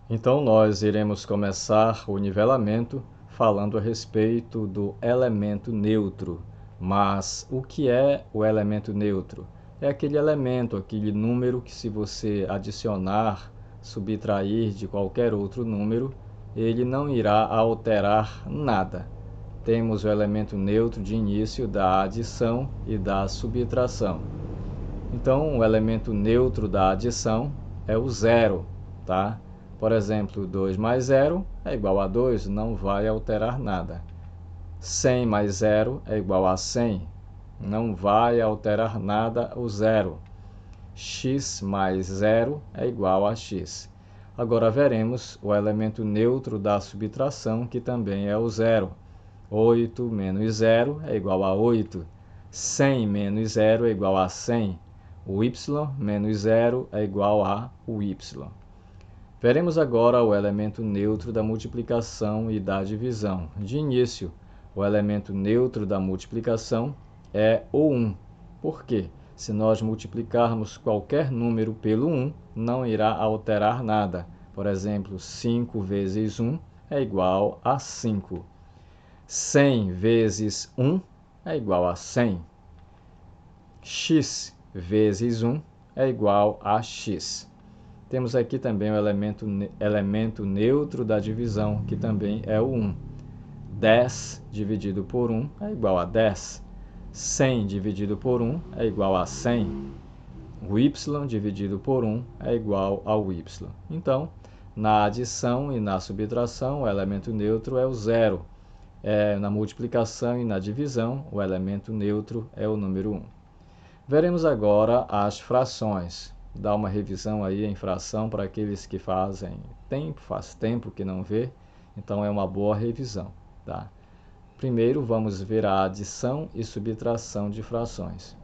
Então, nós iremos começar o nivelamento falando a respeito do elemento neutro. Mas o que é o elemento neutro? É aquele elemento, aquele número que, se você adicionar, subtrair de qualquer outro número, ele não irá alterar nada. Temos o elemento neutro de início da adição e da subtração. Então, o elemento neutro da adição é o zero, tá? Por exemplo, 2 mais 0 é igual a 2, não vai alterar nada. 100 mais 0 é igual a 100, não vai alterar nada o zero. X mais 0 é igual a x. Agora veremos o elemento neutro da subtração, que também é o zero. 8 menos 0 é igual a 8. 100 menos 0 é igual a 100. O y menos 0 é igual a o y. Veremos agora o elemento neutro da multiplicação e da divisão. De início, o elemento neutro da multiplicação é o 1. Por quê? Se nós multiplicarmos qualquer número pelo 1, não irá alterar nada. Por exemplo, 5 vezes 1 é igual a 5. 100 vezes 1 é igual a 100. X vezes 1 é igual a x. Temos aqui também o elemento neutro da divisão, que também é o 1. 10 dividido por 1 é igual a 10. 100 dividido por 1 é igual a 100. O y dividido por 1 é igual ao y. Então, na adição e na subtração, o elemento neutro é o zero. Na multiplicação e na divisão, o elemento neutro é o número 1. Veremos agora as frações. Dá uma revisão aí em fração para aqueles que faz tempo que não vê, então é uma boa revisão, tá? Primeiro vamos ver a adição e subtração de frações.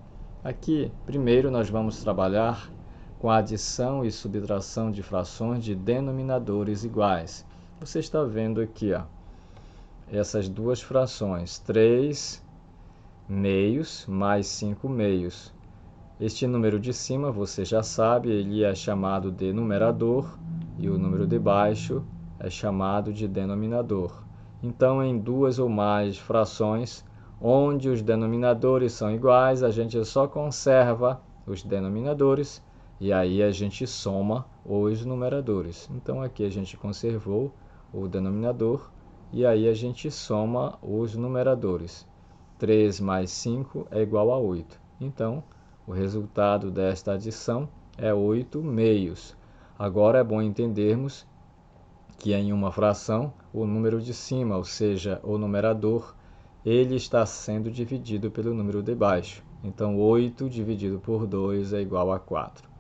Aqui, primeiro nós vamos trabalhar com a adição e subtração de frações de denominadores iguais. Você está vendo aqui, ó, essas duas frações, 3 meios mais 5 meios. Este número de cima, você já sabe, ele é chamado de numerador e o número de baixo é chamado de denominador. Então, em duas ou mais frações, onde os denominadores são iguais, a gente só conserva os denominadores e aí a gente soma os numeradores. Então, aqui a gente conservou o denominador e aí a gente soma os numeradores. 3 mais 5 é igual a 8. Então, o resultado desta adição é 8 meios. Agora é bom entendermos que em uma fração, o número de cima, ou seja, o numerador, ele está sendo dividido pelo número de baixo. Então, 8 dividido por 2 é igual a 4.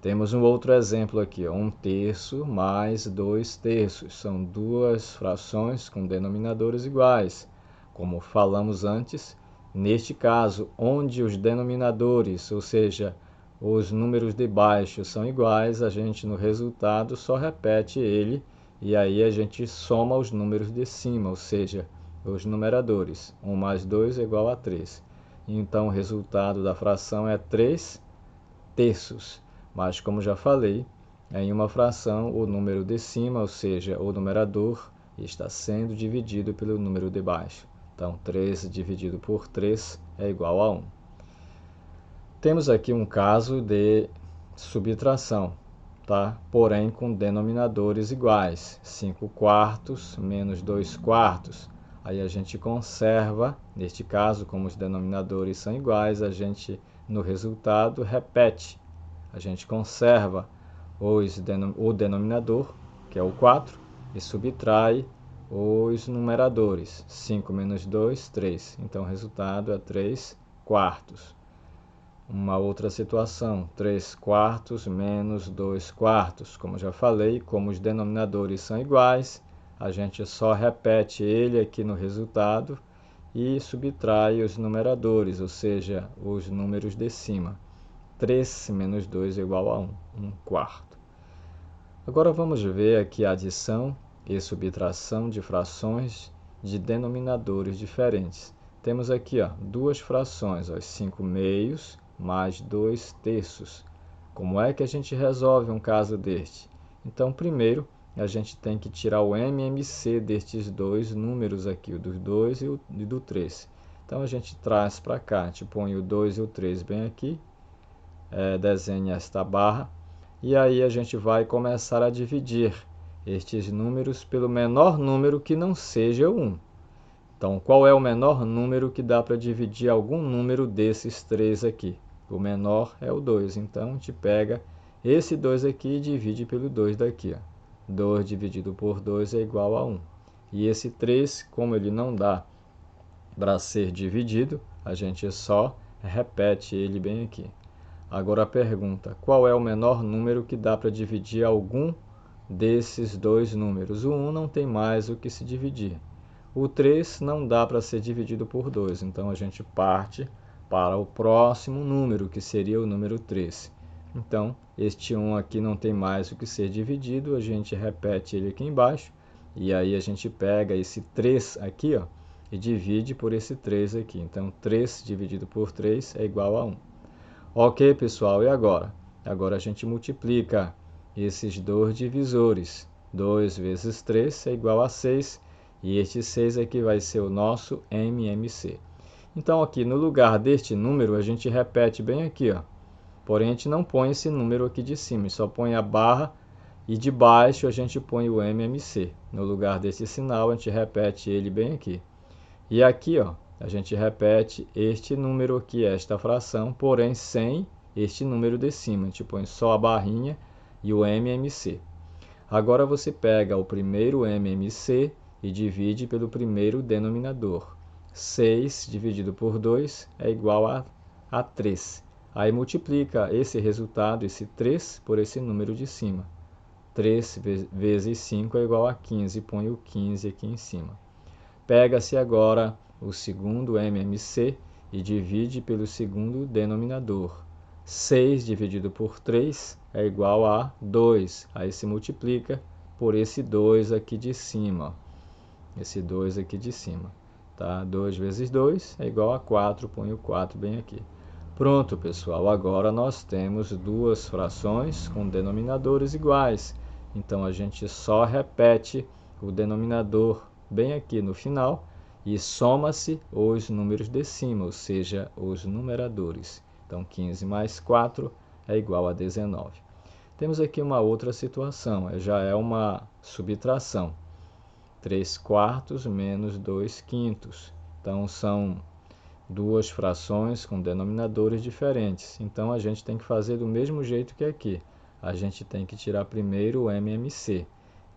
Temos um outro exemplo aqui, 1 terço mais 2 terços. São duas frações com denominadores iguais. Como falamos antes, neste caso, onde os denominadores, ou seja, os números de baixo são iguais, a gente no resultado só repete ele e aí a gente soma os números de cima, ou seja, os numeradores. 1 mais 2 é igual a 3. Então, o resultado da fração é 3 terços. Mas, como já falei, em uma fração, o número de cima, ou seja, o numerador, está sendo dividido pelo número de baixo. Então, 3 dividido por 3 é igual a 1. Temos aqui um caso de subtração, tá? Porém com denominadores iguais. 5 quartos menos 2 quartos. Aí a gente conserva, neste caso, como os denominadores são iguais, a gente, no resultado, repete. A gente conserva o denominador, que é o 4, e subtrai os numeradores. 5 menos 2, 3. Então, o resultado é 3 quartos. Uma outra situação, 3 quartos menos 2 quartos. Como já falei, como os denominadores são iguais, a gente só repete ele aqui no resultado e subtrai os numeradores, ou seja, os números de cima. 3 menos 2 é igual a 1, 1 quarto. Agora vamos ver aqui a adição e subtração de frações de denominadores diferentes. Temos aqui duas frações, 5 meios mais 2 terços. Como é que a gente resolve um caso deste? Então, primeiro, a gente tem que tirar o MMC destes dois números aqui, o do 2 e o do 3. Então a gente traz para cá, a gente põe o 2 e o 3 bem aqui, desenha esta barra, e aí a gente vai começar a dividir estes números pelo menor número que não seja o 1. Então, qual é o menor número que dá para dividir algum número desses três aqui? O menor é o 2, então a gente pega esse 2 aqui e divide pelo 2 daqui. 2 dividido por 2 é igual a 1. E esse 3, como ele não dá para ser dividido, a gente só repete ele bem aqui. Agora a pergunta, qual é o menor número que dá para dividir algum desses dois números? O 1 não tem mais o que se dividir. O 3 não dá para ser dividido por 2, então a gente parte para o próximo número, que seria o número 3. Então, este 1 aqui não tem mais o que ser dividido, a gente repete ele aqui embaixo, e aí a gente pega esse 3 aqui, ó, e divide por esse 3 aqui. Então, 3 dividido por 3 é igual a 1. Ok, pessoal, e agora? Agora a gente multiplica esses dois divisores. 2 vezes 3 é igual a 6, e este 6 aqui vai ser o nosso MMC. Então, aqui no lugar deste número, a gente repete bem aqui, ó. Porém, a gente não põe esse número aqui de cima, só põe a barra e de baixo a gente põe o MMC. No lugar desse sinal, a gente repete ele bem aqui. E aqui, ó, a gente repete este número aqui, esta fração, porém sem este número de cima. A gente põe só a barrinha e o MMC. Agora você pega o primeiro MMC e divide pelo primeiro denominador. 6 dividido por 2 é igual a 3. Aí multiplica esse resultado, esse 3, por esse número de cima. 3 vezes 5 é igual a 15. Põe o 15 aqui em cima. Pega-se agora o segundo MMC e divide pelo segundo denominador. 6 dividido por 3 é igual a 2. Aí se multiplica por esse 2 aqui de cima. Esse 2 aqui de cima. Tá? 2 vezes 2 é igual a 4. Põe o 4 bem aqui. Pronto, pessoal. Agora nós temos duas frações com denominadores iguais. Então a gente só repete o denominador bem aqui no final e soma-se os números de cima, ou seja, os numeradores. Então, 15 mais 4 é igual a 19. Temos aqui uma outra situação, já é uma subtração. 3 quartos menos 2 quintos. Então, são duas frações com denominadores diferentes. Então, a gente tem que fazer do mesmo jeito que aqui. A gente tem que tirar primeiro o MMC.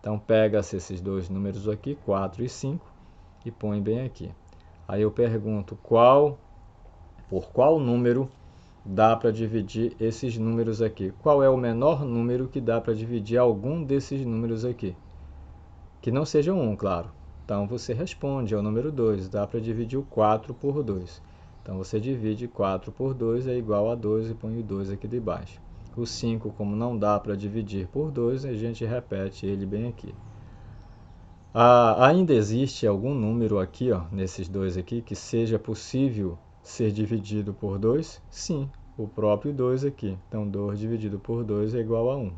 Então, pega-se esses dois números aqui, 4 e 5, e põe bem aqui. Aí eu pergunto, por qual número dá para dividir esses números aqui? Qual é o menor número que dá para dividir algum desses números aqui? Que não seja 1, claro. Então, você responde, é o número 2. Dá para dividir o 4 por 2. Então, você divide 4 por 2 é igual a 2 e põe o 2 aqui debaixo. O 5, como não dá para dividir por 2, a gente repete ele bem aqui. Ainda existe algum número aqui, ó, nesses dois aqui, que seja possível ser dividido por 2? Sim, o próprio 2 aqui. Então, 2 dividido por 2 é igual a 1.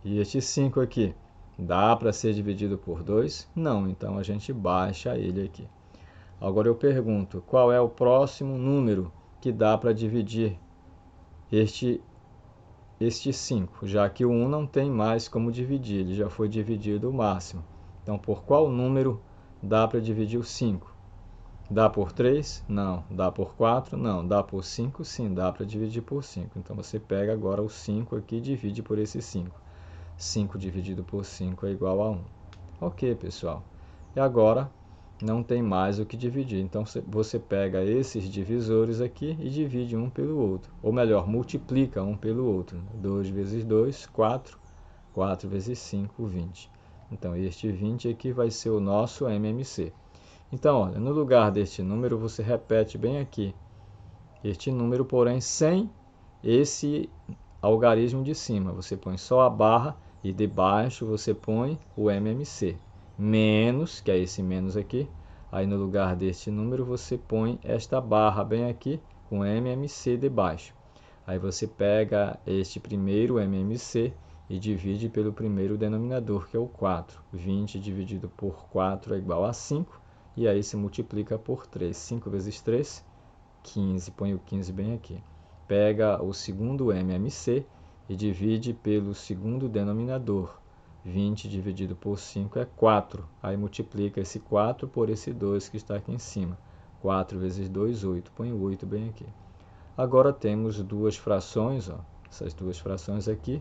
E este 5 aqui, dá para ser dividido por 2? Não, então a gente baixa ele aqui. Agora eu pergunto, qual é o próximo número que dá para dividir este 5? Já que o 1 não tem mais como dividir, ele já foi dividido o máximo. Então, por qual número dá para dividir o 5? Dá por 3? Não. Dá por 4? Não. Dá por 5? Sim, dá para dividir por 5. Então, você pega agora o 5 aqui e divide por esse 5. 5 dividido por 5 é igual a 1. Ok, pessoal. E agora, não tem mais o que dividir. Então, você pega esses divisores aqui e divide um pelo outro. Ou melhor, multiplica um pelo outro. 2 vezes 2, 4. 4 vezes 5, 20. Então, este 20 aqui vai ser o nosso MMC. Então, olha, no lugar deste número, você repete bem aqui este número, porém sem esse algarismo de cima. Você põe só a barra e debaixo você põe o MMC. Menos, que é esse menos aqui. Aí no lugar deste número você põe esta barra bem aqui com MMC debaixo. Aí você pega este primeiro MMC e divide pelo primeiro denominador, que é o 4. 20 dividido por 4 é igual a 5, e aí se multiplica por 3. 5 vezes 3, 15. Põe o 15 bem aqui. Pega o segundo MMC e divide pelo segundo denominador. 20 dividido por 5 é 4. Aí multiplica esse 4 por esse 2 que está aqui em cima. 4 vezes 2, 8. Põe o 8 bem aqui. Agora temos duas frações, ó, essas duas frações aqui,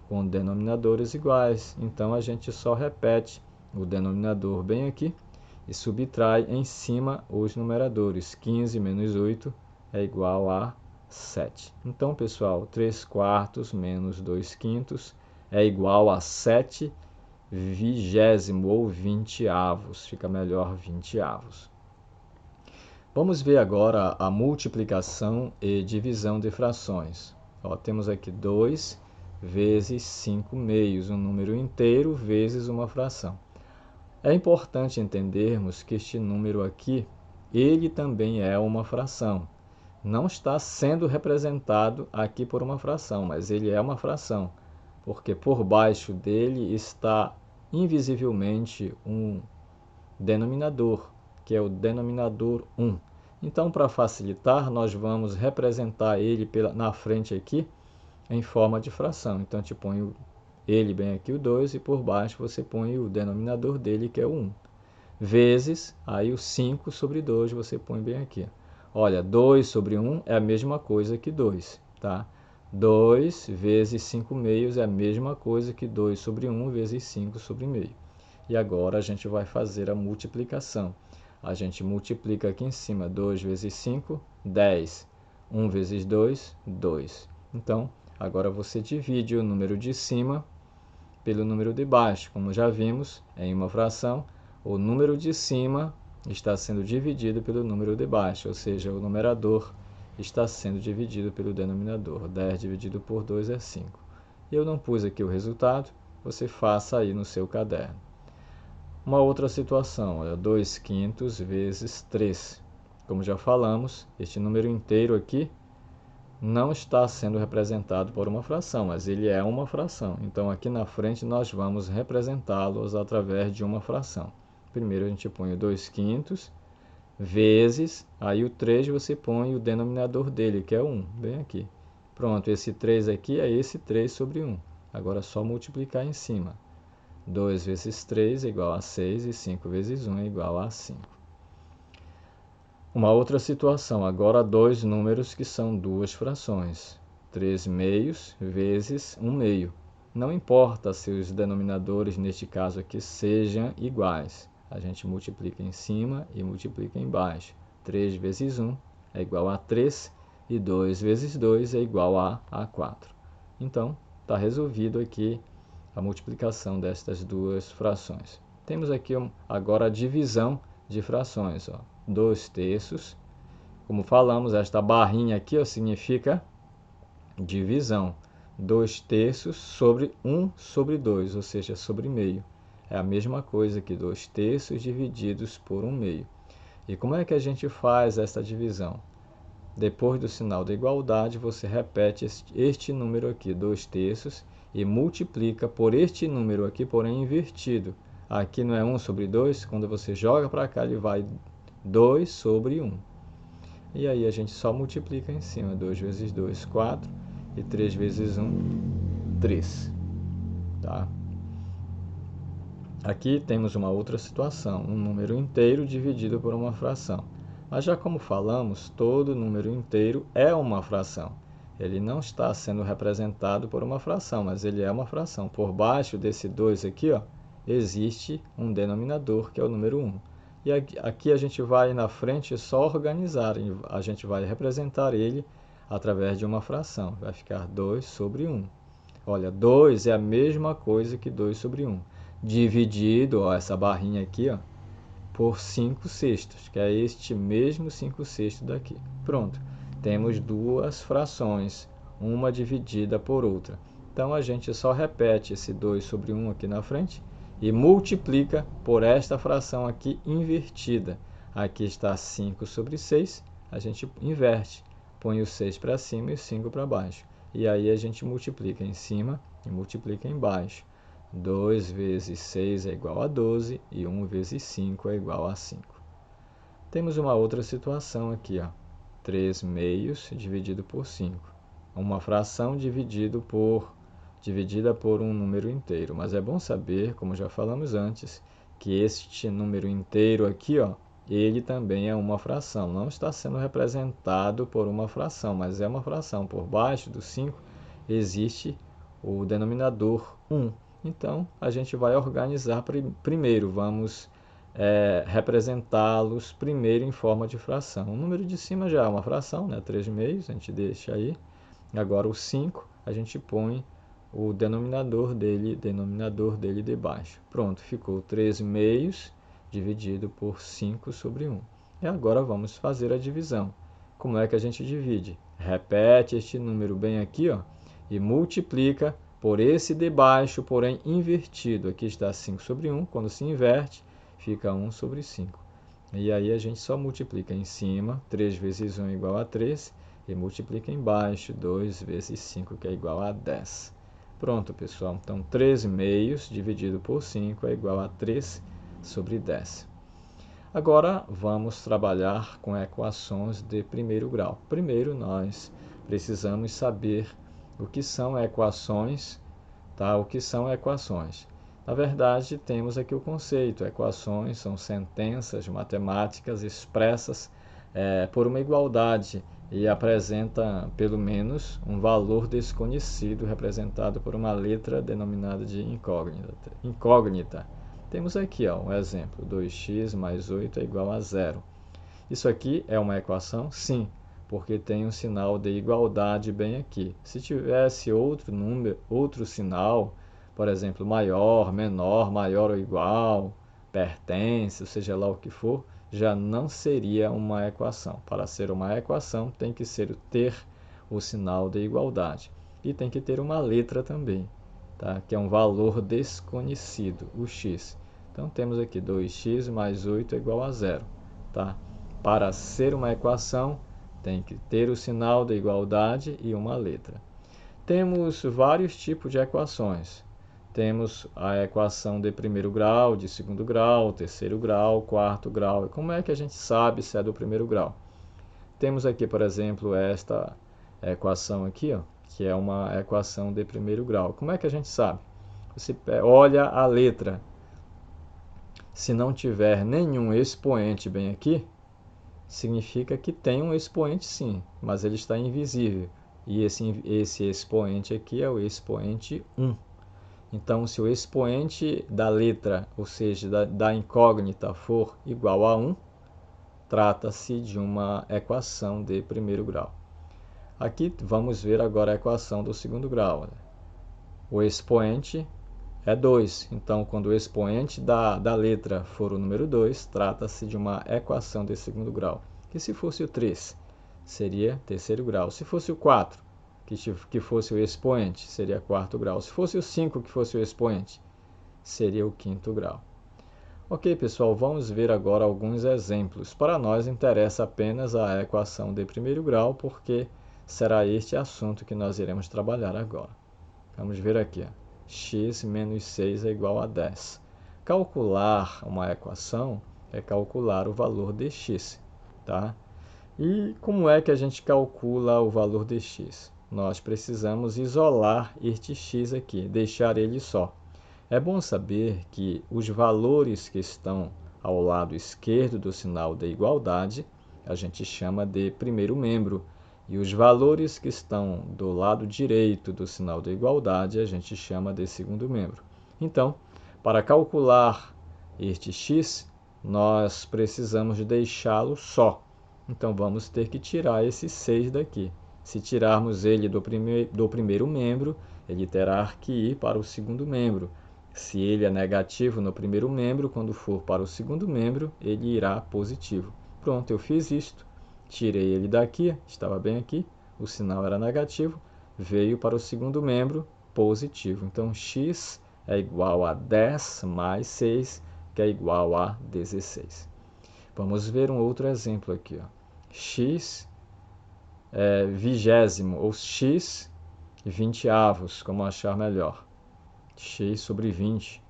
com denominadores iguais. Então, a gente só repete o denominador bem aqui e subtrai em cima os numeradores. 15 menos 8 é igual a 7. Então, pessoal, 3 quartos menos 2 quintos é igual a 7 vigésimo ou 20avos. Fica melhor 20avos. Vamos ver agora a multiplicação e divisão de frações. Ó, temos aqui 2 vezes 5 meios, um número inteiro vezes uma fração. É importante entendermos que este número aqui, ele também é uma fração. Não está sendo representado aqui por uma fração, mas ele é uma fração, porque por baixo dele está invisivelmente um denominador, que é o denominador 1. Então, para facilitar, nós vamos representar ele na frente aqui em forma de fração. Então, te ponho ele bem aqui, o 2, e por baixo você põe o denominador dele, que é o 1. Vezes, aí o 5 sobre 2 você põe bem aqui. Olha, 2 sobre 1 é a mesma coisa que 2, tá? 2 vezes 5 meios é a mesma coisa que 2 sobre 1 vezes 5 sobre meio. E agora a gente vai fazer a multiplicação. A gente multiplica aqui em cima, 2 vezes 5, 10. 1 vezes 2, 2. Então, agora você divide o número de cima pelo número de baixo. Como já vimos, em uma fração, o número de cima está sendo dividido pelo número de baixo, ou seja, o numerador está sendo dividido pelo denominador. 10 dividido por 2 é 5. Eu não pus aqui o resultado, você faça aí no seu caderno. Uma outra situação, olha, 2 quintos vezes 3. Como já falamos, este número inteiro aqui não está sendo representado por uma fração, mas ele é uma fração. Então, aqui na frente, nós vamos representá-los através de uma fração. Primeiro, a gente põe o 2 quintos vezes, aí o 3 você põe o denominador dele, que é o 1, bem aqui. Pronto, esse 3 aqui é esse 3 sobre 1. Agora é só multiplicar em cima. 2 vezes 3 é igual a 6 e 5 vezes 1 é igual a 5. Uma outra situação, agora dois números que são duas frações. 3 meios vezes 1 meio. Não importa se os denominadores, neste caso aqui, sejam iguais. A gente multiplica em cima e multiplica embaixo. 3 vezes 1 é igual a 3 e 2 vezes 2 é igual a 4. Então, está resolvido aqui a multiplicação destas duas frações. Temos aqui agora a divisão de frações. 2 terços. Como falamos, esta barrinha aqui significa divisão. 2 terços sobre 1 sobre 2, ou seja, sobre meio. É a mesma coisa que 2 terços divididos por 1 meio. E como é que a gente faz esta divisão? Depois do sinal da igualdade, você repete este número aqui, 2 terços, e multiplica por este número aqui, porém invertido. Aqui não é 1 sobre 2, quando você joga para cá, ele vai 2 sobre 1. E aí a gente só multiplica em cima. 2 vezes 2, 4. E 3 vezes 1, 3. Tá? Aqui temos uma outra situação. Um número inteiro dividido por uma fração. Mas já como falamos, todo número inteiro é uma fração. Ele não está sendo representado por uma fração, mas ele é uma fração. Por baixo desse 2 aqui, existe um denominador, que é o número 1. E aqui a gente vai na frente só organizar, a gente vai representar ele através de uma fração. Vai ficar 2 sobre 1. Olha, 2 é a mesma coisa que 2 sobre 1. Dividido, essa barrinha aqui, por 5 sextos, que é este mesmo 5 sextos daqui. Pronto, temos duas frações, uma dividida por outra. Então, a gente só repete esse 2 sobre 1 aqui na frente e multiplica por esta fração aqui invertida. Aqui está 5 sobre 6, a gente inverte, põe o 6 para cima e o 5 para baixo. E aí a gente multiplica em cima e multiplica embaixo. 2 vezes 6 é igual a 12 e 1 vezes 5 é igual a 5. Temos uma outra situação aqui, ó. 3 meios dividido por 5. Uma fração dividida por um número inteiro. Mas é bom saber, como já falamos antes, que este número inteiro aqui, ó, ele também é uma fração. Não está sendo representado por uma fração, mas é uma fração. Por baixo do 5 existe o denominador 1. Então, a gente vai organizar primeiro. Vamos representá-los primeiro em forma de fração. O número de cima já é uma fração, né? 3 meios, a gente deixa aí. Agora o 5, a gente põe o denominador dele debaixo. Pronto, ficou 3 meios dividido por 5 sobre 1. E agora vamos fazer a divisão. Como é que a gente divide? Repete este número bem aqui, ó, e multiplica por esse de baixo, porém invertido. Aqui está 5 sobre 1, quando se inverte, fica 1 sobre 5. E aí a gente só multiplica em cima, 3 vezes 1 é igual a 3, e multiplica embaixo, 2 vezes 5, que é igual a 10. Pronto, pessoal. Então, 3 meios dividido por 5 é igual a 3 sobre 10. Agora, vamos trabalhar com equações de primeiro grau. Primeiro, nós precisamos saber o que são equações, tá? O que são equações? Na verdade, temos aqui o conceito. Equações são sentenças matemáticas expressas por uma igualdade e apresenta pelo menos um valor desconhecido representado por uma letra denominada de incógnita. Temos aqui um exemplo, 2x mais 8 é igual a 0. Isso aqui é uma equação? Sim, porque tem um sinal de igualdade bem aqui. Se tivesse outro número, outro sinal, por exemplo, maior, menor, maior ou igual, pertence, ou seja lá o que for, já não seria uma equação. Para ser uma equação, tem que ter o sinal de igualdade. E tem que ter uma letra também, tá? Que é um valor desconhecido, o x. Então, temos aqui 2x mais 8 é igual a 0. Tá? Para ser uma equação, tem que ter o sinal de igualdade e uma letra. Temos vários tipos de equações. Temos a equação de primeiro grau, de segundo grau, terceiro grau, quarto grau. E como é que a gente sabe se é do primeiro grau? Temos aqui, por exemplo, esta equação aqui, ó, que é uma equação de primeiro grau. Como é que a gente sabe? Você olha a letra. Se não tiver nenhum expoente bem aqui, significa que tem um expoente sim, mas ele está invisível. E esse expoente aqui é o expoente 1. Então, se o expoente da letra, ou seja, da incógnita, for igual a 1, trata-se de uma equação de primeiro grau. Aqui vamos ver agora a equação do segundo grau. Né? O expoente é 2. Então, quando o expoente da letra for o número 2, trata-se de uma equação de segundo grau. E se fosse o 3, seria terceiro grau. Se fosse o 4, que fosse o expoente, seria quarto grau. Se fosse o 5, que fosse o expoente, seria o quinto grau. Ok, pessoal, vamos ver agora alguns exemplos. Para nós interessa apenas a equação de primeiro grau, porque será este assunto que nós iremos trabalhar agora. Vamos ver aqui. X menos 6 é igual a 10. Calcular uma equação é calcular o valor de x. Tá? E como é que a gente calcula o valor de x? Nós precisamos isolar este x aqui, deixar ele só. É bom saber que os valores que estão ao lado esquerdo do sinal de igualdade, a gente chama de primeiro membro, e os valores que estão do lado direito do sinal de igualdade, a gente chama de segundo membro. Então, para calcular este x, nós precisamos deixá-lo só. Então, vamos ter que tirar esse 6 daqui. Se tirarmos ele do primeiro membro, ele terá que ir para o segundo membro. Se ele é negativo no primeiro membro, quando for para o segundo membro, ele irá positivo. Pronto, eu fiz isto. Tirei ele daqui, estava bem aqui, o sinal era negativo, veio para o segundo membro, positivo. Então, x é igual a 10 mais 6, que é igual a 16. Vamos ver um outro exemplo aqui. Ó. X vigésimo, ou x 20avos, como achar melhor. X sobre 20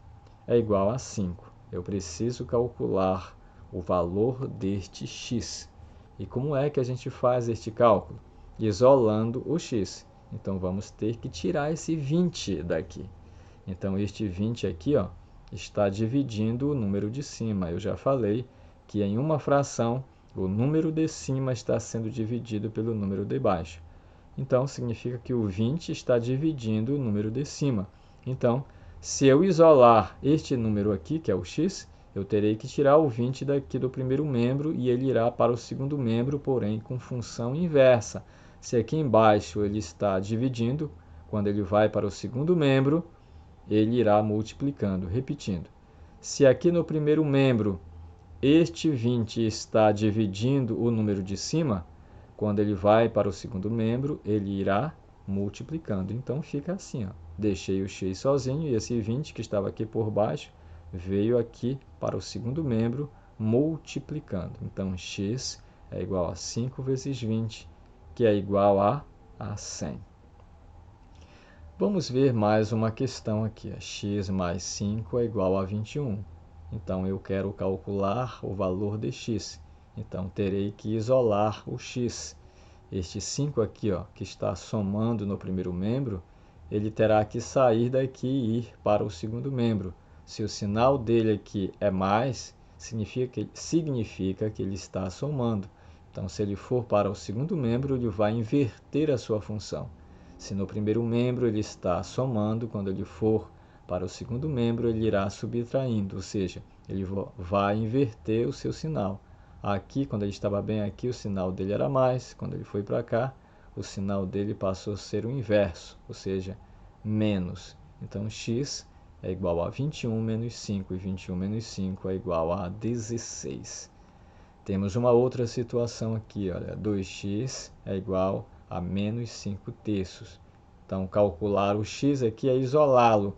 é igual a 5. Eu preciso calcular o valor deste x. E como é que a gente faz este cálculo? Isolando o x. Então, vamos ter que tirar esse 20 daqui. Então, este 20 aqui, ó, está dividindo o número de cima. Eu já falei que em uma fração, o número de cima está sendo dividido pelo número de baixo. Então, significa que o 20 está dividindo o número de cima. Então, se eu isolar este número aqui, que é o x, eu terei que tirar o 20 daqui do primeiro membro e ele irá para o segundo membro, porém com função inversa. Se aqui embaixo ele está dividindo, quando ele vai para o segundo membro, ele irá multiplicando. Repetindo, se aqui no primeiro membro este 20 está dividindo o número de cima, quando ele vai para o segundo membro, ele irá multiplicando. Então, fica assim, ó. Deixei o x sozinho e esse 20 que estava aqui por baixo veio aqui para o segundo membro multiplicando. Então, x é igual a 5 vezes 20, que é igual a 100. Vamos ver mais uma questão aqui. X mais 5 é igual a 21. Então, eu quero calcular o valor de x. Então, terei que isolar o x. Este 5 aqui, ó, que está somando no primeiro membro, ele terá que sair daqui e ir para o segundo membro. Se o sinal dele aqui é mais, significa que ele está somando. Então, se ele for para o segundo membro, ele vai inverter a sua função. Se no primeiro membro ele está somando, quando ele for para o segundo membro, ele irá subtraindo, ou seja, ele vai inverter o seu sinal. Aqui, quando ele estava bem aqui, o sinal dele era mais. Quando ele foi para cá, o sinal dele passou a ser o inverso, ou seja, menos. Então, x é igual a 21 menos 5, e 21 menos 5 é igual a 16. Temos uma outra situação aqui, olha, 2x é igual a menos 5 terços. Então, calcular o x aqui é isolá-lo.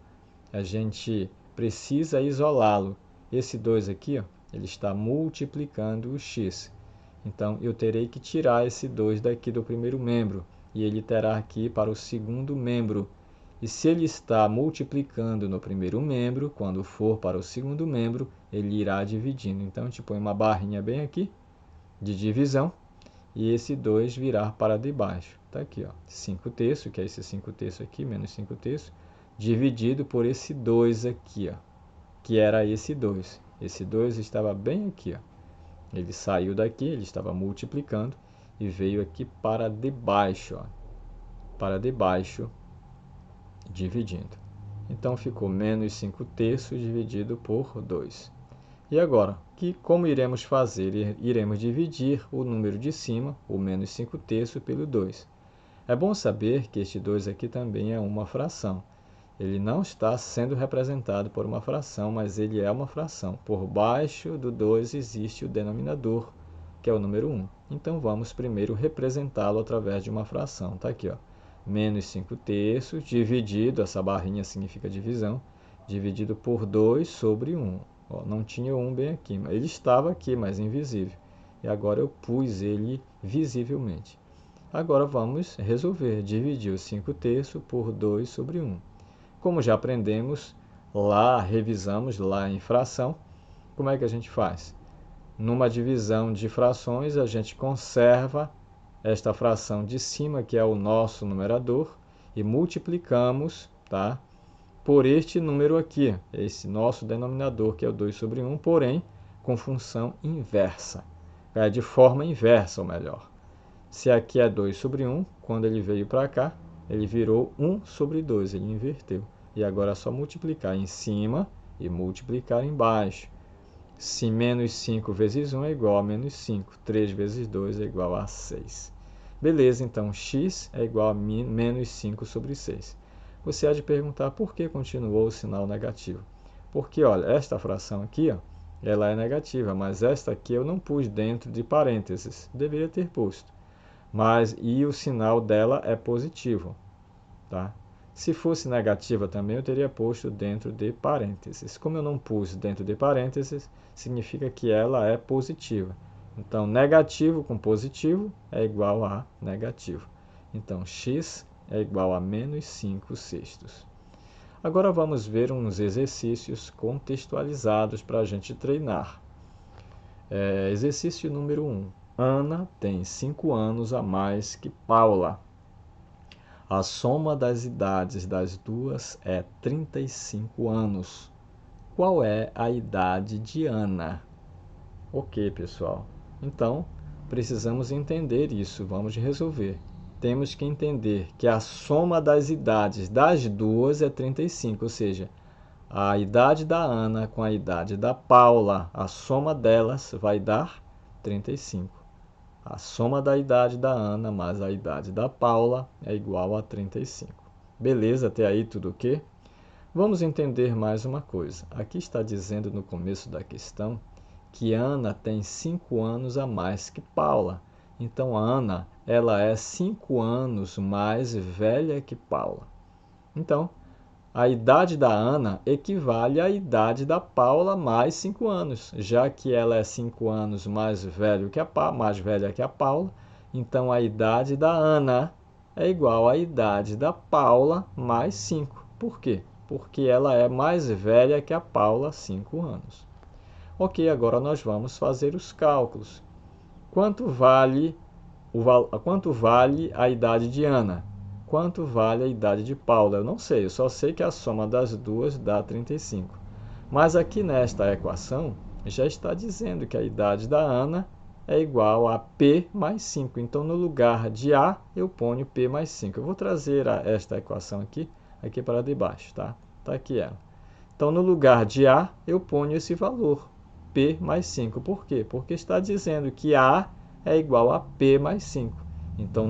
A gente precisa isolá-lo. Esse 2 aqui, ó, ele está multiplicando o x. Então, eu terei que tirar esse 2 daqui do primeiro membro. E ele terá que ir para o segundo membro. E se ele está multiplicando no primeiro membro, quando for para o segundo membro, ele irá dividindo. Então, a gente põe uma barrinha bem aqui de divisão e esse 2 virar para debaixo. Está aqui, ó, 5 terços, que é esse 5 terços aqui, menos 5 terços, dividido por esse 2 aqui, ó, que era esse 2. Esse 2 estava bem aqui, ó. Ele saiu daqui, ele estava multiplicando e veio aqui para debaixo, ó, para debaixo, dividindo. Então, ficou menos 5 terços dividido por 2. E agora, como iremos fazer? Iremos dividir o número de cima, o menos 5 terços, pelo 2. É bom saber que este 2 aqui também é uma fração. Ele não está sendo representado por uma fração, mas ele é uma fração. Por baixo do 2 existe o denominador, que é o número 1. Então, vamos primeiro representá-lo através de uma fração. Está aqui, ó, menos 5 terços, dividido, essa barrinha significa divisão, dividido por 2 sobre 1. Ó, não tinha o 1 bem aqui, ele estava aqui, mas invisível. E agora eu pus ele visivelmente. Agora vamos resolver, dividir os 5 terços por 2 sobre 1. Como já aprendemos lá, revisamos lá em fração, como é que a gente faz? Numa divisão de frações, a gente conserva esta fração de cima, que é o nosso numerador, e multiplicamos, tá, por este número aqui, esse nosso denominador, que é o 2 sobre 1, porém com função inversa. É de forma inversa, ou melhor. Se aqui é 2 sobre 1, quando ele veio para cá, ele virou 1 sobre 2, ele inverteu. E agora é só multiplicar em cima e multiplicar embaixo. Se menos 5 vezes 1 é igual a menos 5, 3 vezes 2 é igual a 6. Beleza, então x é igual a menos 5 sobre 6. Você há de perguntar por que continuou o sinal negativo. Porque, olha, esta fração aqui, ó, ela é negativa, mas esta aqui eu não pus dentro de parênteses. Deveria ter posto. E o sinal dela é positivo, tá? Se fosse negativa também, eu teria posto dentro de parênteses. Como eu não pus dentro de parênteses, significa que ela é positiva. Então, negativo com positivo é igual a negativo. Então, x é igual a menos 5 sextos. Agora vamos ver uns exercícios contextualizados para a gente treinar. Exercício número 1. Ana tem 5 anos a mais que Paula. A soma das idades das duas é 35 anos. Qual é a idade de Ana? Ok, pessoal. Então, precisamos entender isso. Vamos resolver. Temos que entender que a soma das idades das duas é 35, ou seja, a idade da Ana com a idade da Paula, a soma delas vai dar 35. A soma da idade da Ana mais a idade da Paula é igual a 35. Beleza, até aí tudo ok? Vamos entender mais uma coisa. Aqui está dizendo no começo da questão que Ana tem 5 anos a mais que Paula. Então, a Ana ela é 5 anos mais velha que Paula. Então, a idade da Ana equivale à idade da Paula mais 5 anos, já que ela é 5 anos mais velha que a Paula, então a idade da Ana é igual à idade da Paula mais 5. Por quê? Porque ela é mais velha que a Paula 5 anos. Ok, agora nós vamos fazer os cálculos. Quanto vale a idade de Ana? Quanto vale a idade de Paula? Eu não sei, eu só sei que a soma das duas dá 35. Mas aqui nesta equação já está dizendo que a idade da Ana é igual a P mais 5. Então, no lugar de A, eu ponho P mais 5. Eu vou trazer esta equação aqui para debaixo, tá? Está aqui ela. Então, no lugar de A, eu ponho esse valor, P mais 5. Por quê? Porque está dizendo que A é igual a P mais 5. Então,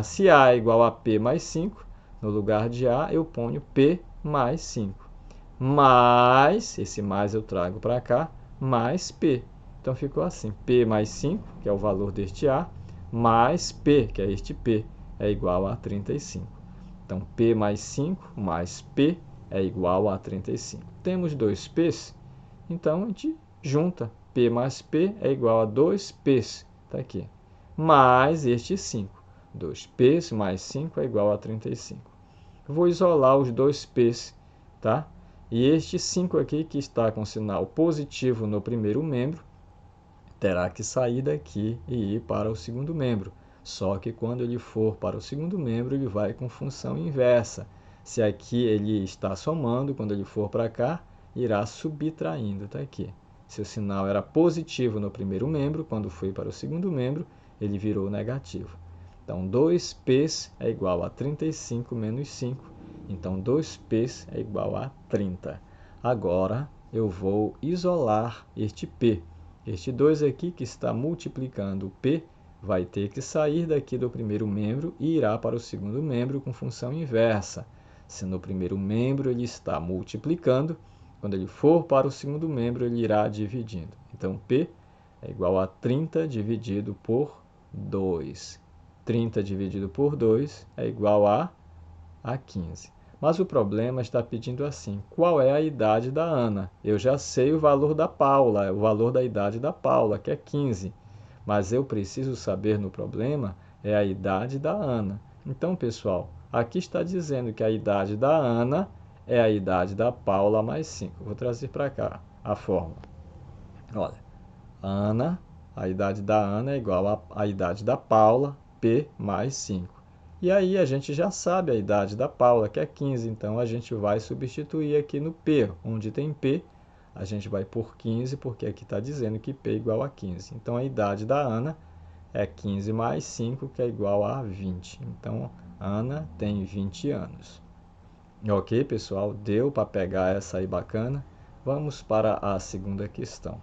se A é igual a P mais 5, no lugar de A, eu ponho P mais 5. Mais, esse mais eu trago para cá, mais P. Então, ficou assim, P mais 5, que é o valor deste A, mais P, que é este P, é igual a 35. Então, P mais 5 mais P é igual a 35. Temos dois P's, então a gente junta. P mais P é igual a 2P's. Está aqui. Mais este 5. 2P's mais 5 é igual a 35. Vou isolar os 2P's, tá? E este 5 aqui, que está com sinal positivo no primeiro membro, terá que sair daqui e ir para o segundo membro. Só que quando ele for para o segundo membro, ele vai com função inversa. Se aqui ele está somando, quando ele for para cá, irá subtraindo. Está aqui. Se o sinal era positivo no primeiro membro, quando foi para o segundo membro, ele virou negativo. Então, 2P's é igual a 35 menos 5. Então, 2P's é igual a 30. Agora, eu vou isolar este P. Este 2 aqui, que está multiplicando o P, vai ter que sair daqui do primeiro membro e irá para o segundo membro com função inversa. Se no primeiro membro ele está multiplicando, quando ele for para o segundo membro, ele irá dividindo. Então, P é igual a 30 dividido por 2. 30 dividido por 2 é igual a 15. Mas o problema está pedindo assim, qual é a idade da Ana? Eu já sei o valor da Paula, o valor da idade da Paula, que é 15. Mas eu preciso saber no problema é a idade da Ana. Então, pessoal, aqui está dizendo que a idade da Ana é a idade da Paula mais 5. Vou trazer para cá a fórmula. Olha, a idade da Ana é igual à idade da Paula, P mais 5. E aí a gente já sabe a idade da Paula, que é 15, então a gente vai substituir aqui no P. Onde tem P, a gente vai por 15, porque aqui está dizendo que P é igual a 15. Então a idade da Ana é 15 mais 5, que é igual a 20. Então, Ana tem 20 anos. Ok, pessoal? Deu para pegar essa aí bacana? Vamos para a segunda questão.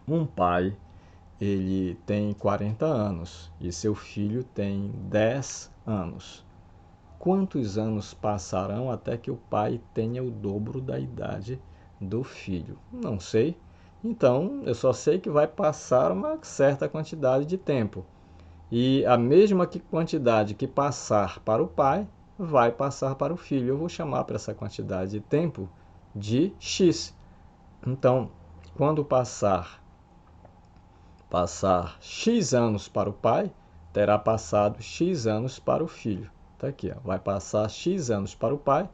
Um pai, ele tem 40 anos e seu filho tem 10 anos. Quantos anos passarão até que o pai tenha o dobro da idade do filho? Não sei. Então, eu só sei que vai passar uma certa quantidade de tempo. E a mesma quantidade que passar para o pai, vai passar para o filho. Eu vou chamar para essa quantidade de tempo de x. Então, quando passar x anos para o pai, terá passado x anos para o filho. Está aqui, ó, vai passar X anos para o pai,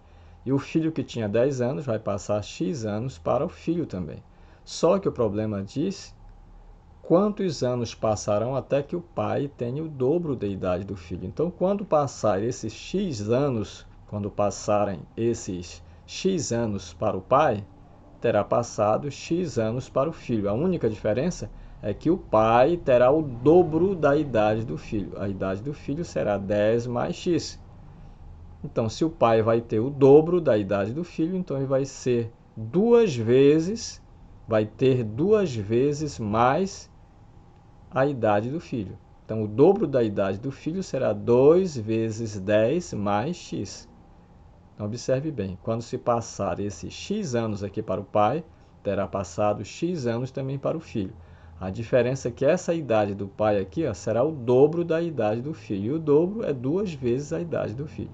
e o filho que tinha 10 anos vai passar X anos para o filho também. Só que o problema diz quantos anos passarão até que o pai tenha o dobro da idade do filho. Então, quando passarem esses X anos para o pai, terá passado X anos para o filho. A única diferença é que o pai terá o dobro da idade do filho. A idade do filho será 10 mais X. Então, se o pai vai ter o dobro da idade do filho, então ele vai ter duas vezes mais a idade do filho. Então, o dobro da idade do filho será 2 vezes 10 mais X. Então, observe bem, quando se passar esses X anos aqui para o pai, terá passado X anos também para o filho. A diferença é que essa idade do pai aqui, ó, será o dobro da idade do filho. E o dobro é 2 vezes a idade do filho.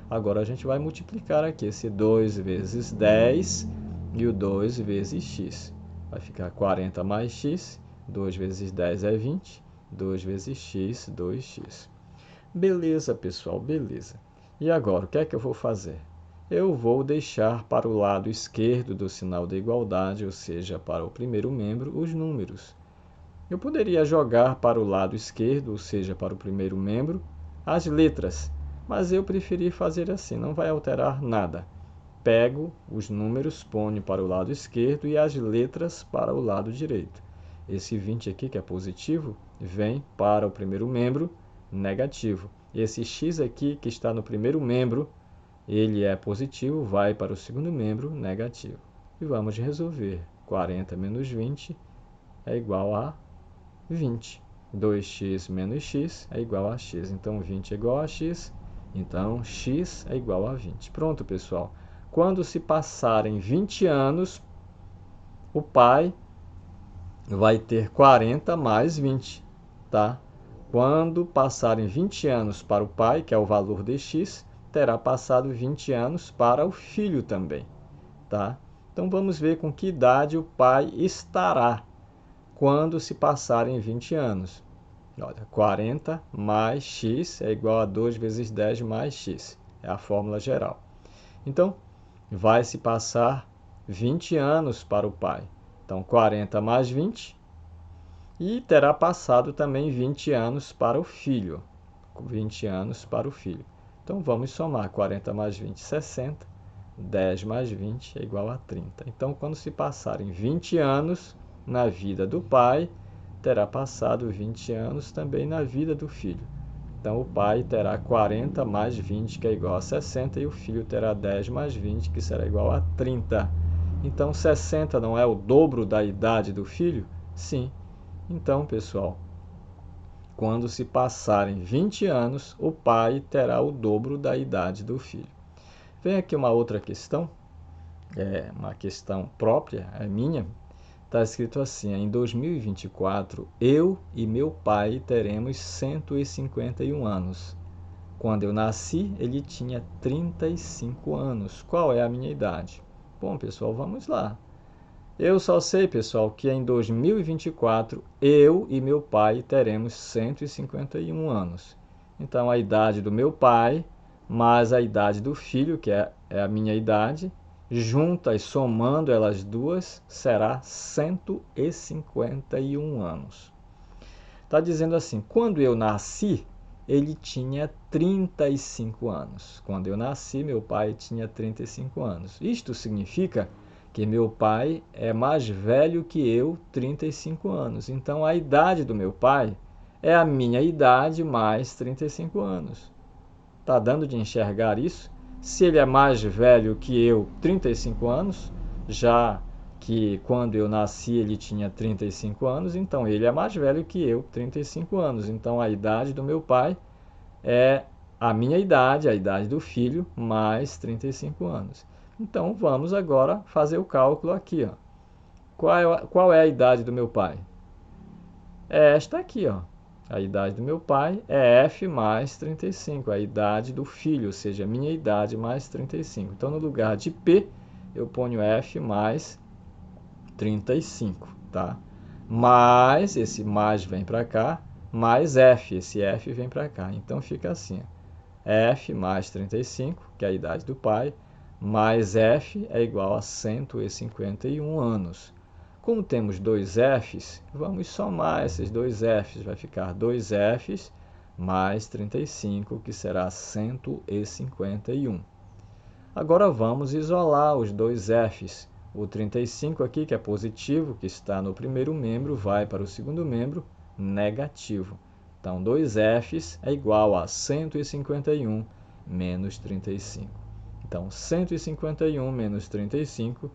Agora a gente vai multiplicar aqui esse 2 vezes 10 e o 2 vezes x. Vai ficar 40 mais x, 2 vezes 10 é 20, 2 vezes x, 2x. Beleza, pessoal, beleza. E agora, o que é que eu vou fazer? Eu vou deixar para o lado esquerdo do sinal da igualdade, ou seja, para o primeiro membro, os números. Eu poderia jogar para o lado esquerdo, ou seja, para o primeiro membro, as letras, mas eu preferi fazer assim, não vai alterar nada. Pego os números, ponho para o lado esquerdo e as letras para o lado direito. Esse 20 aqui, que é positivo, vem para o primeiro membro, negativo. Esse x aqui, que está no primeiro membro, ele é positivo, vai para o segundo membro, negativo. E vamos resolver. 40 menos 20 é igual a 20. 2x menos x é igual a x. Então, 20 é igual a x. Então, x é igual a 20. Pronto, pessoal. Quando se passarem 20 anos, o pai vai ter 40 mais 20, tá? Quando passarem 20 anos para o pai, que é o valor de x, terá passado 20 anos para o filho também, tá? Então, vamos ver com que idade o pai estará quando se passarem 20 anos. Olha, 40 mais x é igual a 2 vezes 10 mais x. É a fórmula geral. Então, vai se passar 20 anos para o pai. Então, 40 mais 20. E terá passado também 20 anos para o filho. 20 anos para o filho. Então, vamos somar 40 mais 20, 60. 10 mais 20 é igual a 30. Então, quando se passarem 20 anos na vida do pai, terá passado 20 anos também na vida do filho. Então, o pai terá 40 mais 20, que é igual a 60, e o filho terá 10 mais 20, que será igual a 30. Então, 60 não é o dobro da idade do filho? Sim. Então, pessoal, quando se passarem 20 anos, o pai terá o dobro da idade do filho. Vem aqui uma outra questão, uma questão própria, é minha. Está escrito assim, em 2024, eu e meu pai teremos 151 anos. Quando eu nasci, ele tinha 35 anos. Qual é a minha idade? Bom, pessoal, vamos lá. Eu só sei, pessoal, que em 2024, eu e meu pai teremos 151 anos. Então, a idade do meu pai, mais a idade do filho, que é a minha idade, juntas, somando elas duas, será 151 anos. Está dizendo assim, quando eu nasci, ele tinha 35 anos. Quando eu nasci, meu pai tinha 35 anos. Isto significa que meu pai é mais velho que eu, 35 anos. Então, a idade do meu pai é a minha idade mais 35 anos. Está dando de enxergar isso? Se ele é mais velho que eu, 35 anos, já que quando eu nasci ele tinha 35 anos, então ele é mais velho que eu, 35 anos. Então a idade do meu pai é a minha idade, a idade do filho, mais 35 anos. Então vamos agora fazer o cálculo aqui. Ó. Qual é a idade do meu pai? É esta aqui, ó. A idade do meu pai é F mais 35, a idade do filho, ou seja, a minha idade mais 35. Então, no lugar de P, eu ponho F mais 35, tá? Mais, esse mais vem para cá, mais F, esse F vem para cá. Então, fica assim, F mais 35, que é a idade do pai, mais F é igual a 151 anos. Como temos dois Fs, vamos somar esses dois Fs. Vai ficar 2 Fs mais 35, que será 151. Agora vamos isolar os dois Fs. O 35 aqui, que é positivo, que está no primeiro membro, vai para o segundo membro, negativo. Então, 2 Fs é igual a 151 menos 35. Então, 151 menos 35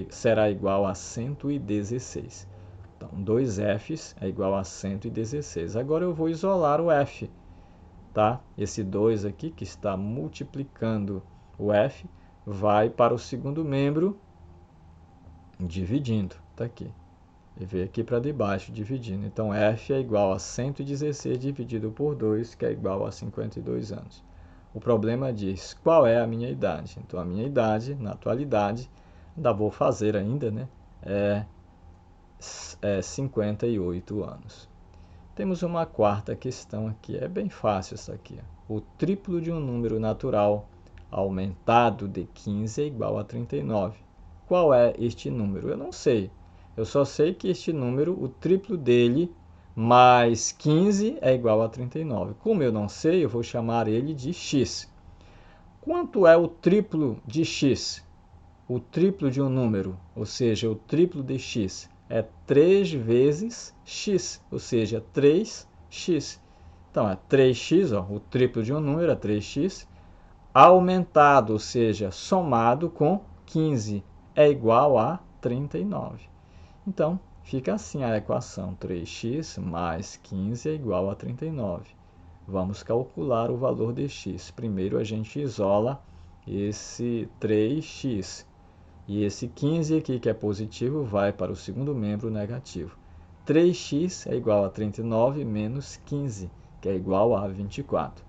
será igual a 116. Então, 2 Fs é igual a 116. Agora eu vou isolar o F. Tá? Esse 2 aqui, que está multiplicando o F, vai para o segundo membro, dividindo. Está aqui. E veio aqui para debaixo, dividindo. Então, F é igual a 116 dividido por 2, que é igual a 52 anos. O problema diz qual é a minha idade. Então, a minha idade, na atualidade, ainda vou fazer ainda, né? É 58 anos. Temos uma quarta questão aqui. É bem fácil essa aqui. O triplo de um número natural aumentado de 15 é igual a 39. Qual é este número? Eu não sei. Eu só sei que este número, o triplo dele, mais 15 é igual a 39. Como eu não sei, eu vou chamar ele de x. Quanto é o triplo de x? O triplo de um número, ou seja, o triplo de x, é 3 vezes x, ou seja, 3x. Então, é 3x, ó, o triplo de um número é 3x, aumentado, ou seja, somado com 15, é igual a 39. Então, fica assim a equação: 3x mais 15 é igual a 39. Vamos calcular o valor de x. Primeiro, a gente isola esse 3x. E esse 15 aqui, que é positivo, vai para o segundo membro negativo. 3x é igual a 39 menos 15, que é igual a 24.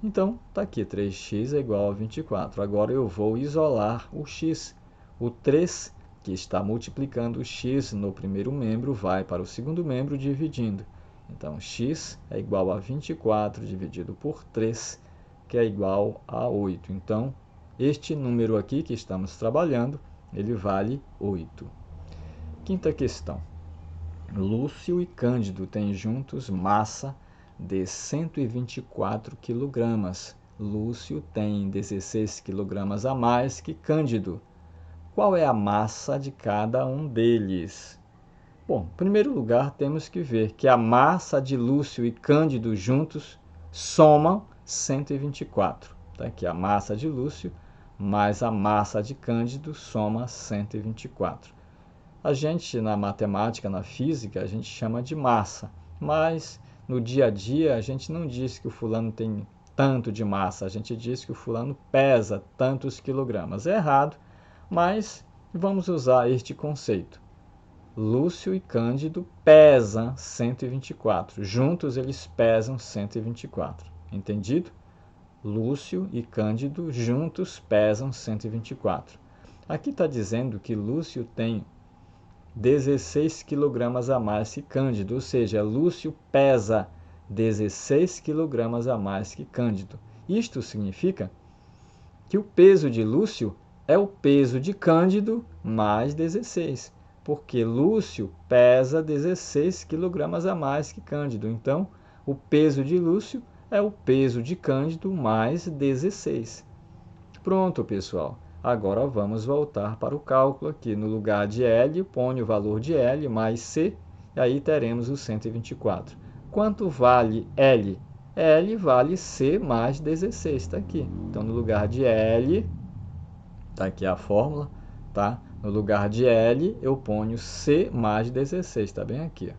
Então, está aqui, 3x é igual a 24. Agora eu vou isolar o x. O 3, que está multiplicando o x no primeiro membro, vai para o segundo membro dividindo. Então, x é igual a 24 dividido por 3, que é igual a 8. Então, este número aqui que estamos trabalhando, ele vale 8. Quinta questão. Lúcio e Cândido têm juntos massa de 124 kg. Lúcio tem 16 kg a mais que Cândido. Qual é a massa de cada um deles? Bom, em primeiro lugar, temos que ver que a massa de Lúcio e Cândido juntos somam 124. Tá aqui a massa de Lúcio mais a massa de Cândido soma 124. A gente, na matemática, na física, a gente chama de massa, mas no dia a dia a gente não diz que o fulano tem tanto de massa, a gente diz que o fulano pesa tantos quilogramas. É errado, mas vamos usar este conceito. Lúcio e Cândido pesam 124, juntos eles pesam 124, entendido? Lúcio e Cândido juntos pesam 124. Aqui está dizendo que Lúcio tem 16 kg a mais que Cândido, ou seja, Lúcio pesa 16 kg a mais que Cândido. Isto significa que o peso de Lúcio é o peso de Cândido mais 16, porque Lúcio pesa 16 kg a mais que Cândido. Então, o peso de Lúcio é o peso de Cândido mais 16. Pronto, pessoal. Agora vamos voltar para o cálculo aqui. No lugar de L, põe o valor de L mais C, e aí teremos o 124. Quanto vale L? L vale C mais 16, está aqui. Então, no lugar de L, está aqui a fórmula, tá? No lugar de L, eu ponho C mais 16, está bem aqui.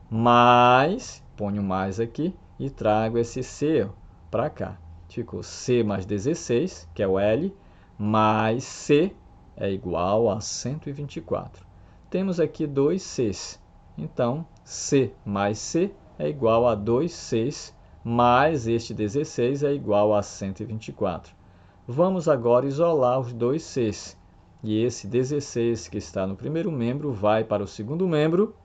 Mais, ponho mais aqui e trago esse C para cá. Ficou C mais 16, que é o L, mais C é igual a 124. Temos aqui dois Cs. Então, C mais C é igual a 2Cs, mais este 16 é igual a 124. Vamos agora isolar os dois Cs. E esse 16 que está no primeiro membro vai para o segundo membro,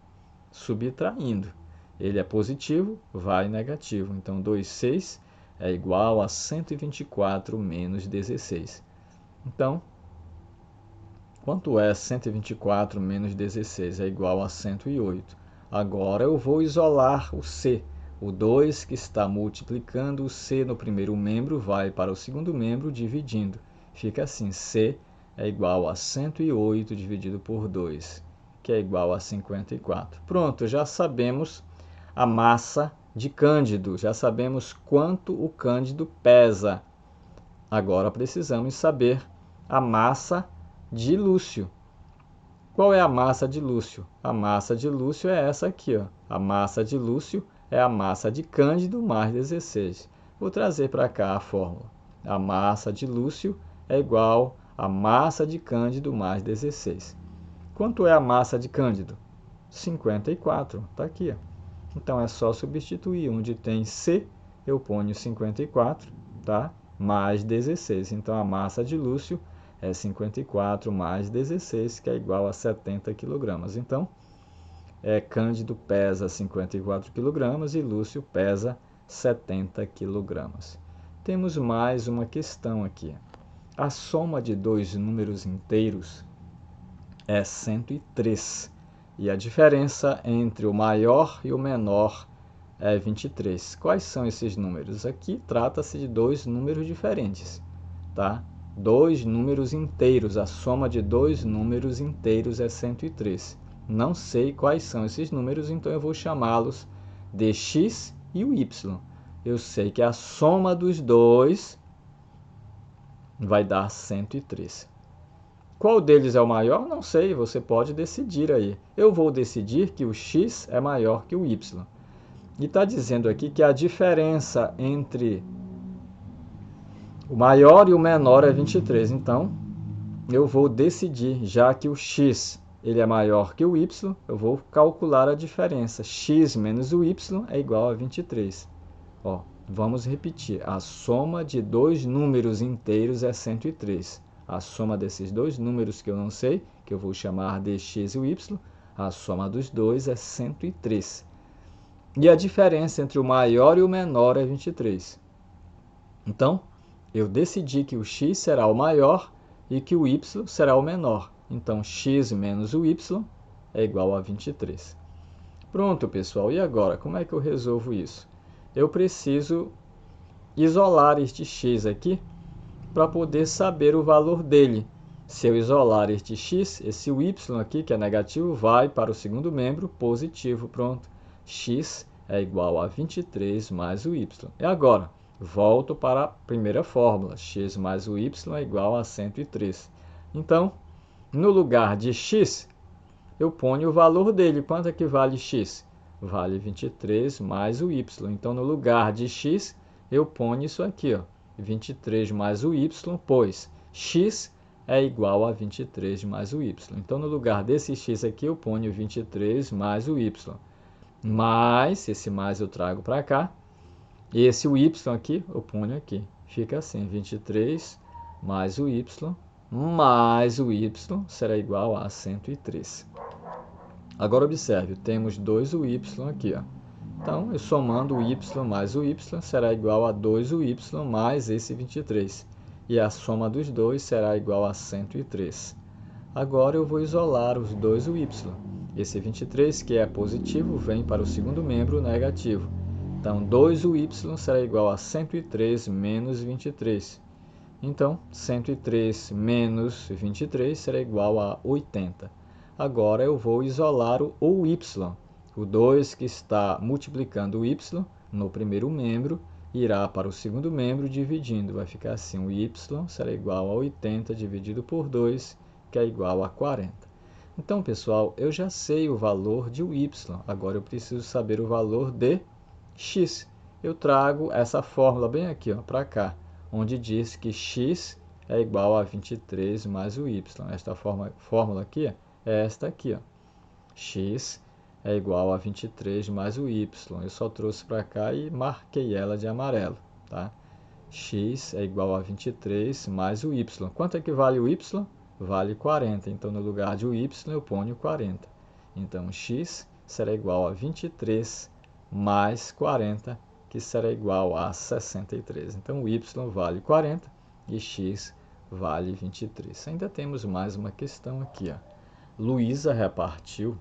subtraindo. Ele é positivo, vai negativo. Então, 2,6 é igual a 124 menos 16. Então, quanto é 124 menos 16? É igual a 108. Agora eu vou isolar o C. O 2 que está multiplicando o C no primeiro membro vai para o segundo membro dividindo. Fica assim, C é igual a 108 dividido por 2, que é igual a 54. Pronto, já sabemos a massa de Cândido, já sabemos quanto o Cândido pesa. Agora precisamos saber a massa de Lúcio. Qual é a massa de Lúcio? A massa de Lúcio é essa aqui, ó. A massa de Lúcio é a massa de Cândido mais 16. Vou trazer para cá a fórmula. A massa de Lúcio é igual à massa de Cândido mais 16. Quanto é a massa de Cândido? 54. Está aqui, ó. Então é só substituir. Onde tem C, eu ponho 54, tá? Mais 16. Então a massa de Lúcio é 54 mais 16, que é igual a 70 kg. Então, Cândido pesa 54 kg e Lúcio pesa 70 kg. Temos mais uma questão aqui. A soma de dois números inteiros é 103. E a diferença entre o maior e o menor é 23. Quais são esses números? Aqui trata-se de dois números diferentes, tá? Dois números inteiros, a soma de dois números inteiros é 103. Não sei quais são esses números, então eu vou chamá-los de x e o y. Eu sei que a soma dos dois vai dar 103. Qual deles é o maior? Não sei, você pode decidir aí. Eu vou decidir que o x é maior que o y. E está dizendo aqui que a diferença entre o maior e o menor é 23. Então, eu vou decidir, já que o x ele é maior que o y, eu vou calcular a diferença. X menos o y é igual a 23. Ó, vamos repetir. A soma de dois números inteiros é 103. A soma desses dois números que eu não sei, que eu vou chamar de x e y, a soma dos dois é 103. E a diferença entre o maior e o menor é 23. Então, eu decidi que o x será o maior e que o y será o menor. Então, x menos o y é igual a 23. Pronto, pessoal. E agora, como é que eu resolvo isso? Eu preciso isolar este x aqui para poder saber o valor dele. Se eu isolar este x, esse y aqui, que é negativo, vai para o segundo membro positivo. Pronto. X é igual a 23 mais o y. E agora, volto para a primeira fórmula. X mais o y é igual a 103. Então, no lugar de x, eu ponho o valor dele. Quanto é que vale x? Vale 23 mais o y. Então, no lugar de x, eu ponho isso aqui, ó, 23 mais o y, pois x é igual a 23 mais o y. Então, no lugar desse x aqui, eu ponho 23 mais o y. Mais, esse mais eu trago para cá. E esse y aqui, eu ponho aqui. Fica assim, 23 mais o y, mais o y será igual a 103. Agora, observe, temos 2y aqui, ó. Então, eu somando o y mais o y será igual a 2y mais esse 23. E a soma dos dois será igual a 103. Agora, eu vou isolar os dois y. Esse 23, que é positivo, vem para o segundo membro negativo. Então, 2y será igual a 103 menos 23. Então, 103 menos 23 será igual a 80. Agora, eu vou isolar o y. O 2 que está multiplicando o y no primeiro membro irá para o segundo membro dividindo. Vai ficar assim, o y será igual a 80 dividido por 2, que é igual a 40. Então, pessoal, eu já sei o valor de y. Agora, eu preciso saber o valor de x. Eu trago essa fórmula bem aqui, para cá, onde diz que x é igual a 23 mais o y. Esta fórmula aqui é esta aqui, ó. X é igual a 23 mais o y. Eu só trouxe para cá e marquei ela de amarelo, tá? X é igual a 23 mais o y. Quanto é que vale o y? Vale 40. Então, no lugar de o y, eu ponho 40. Então, x será igual a 23 mais 40, que será igual a 63. Então, o y vale 40 e x vale 23. Ainda temos mais uma questão aqui. Luísa repartiu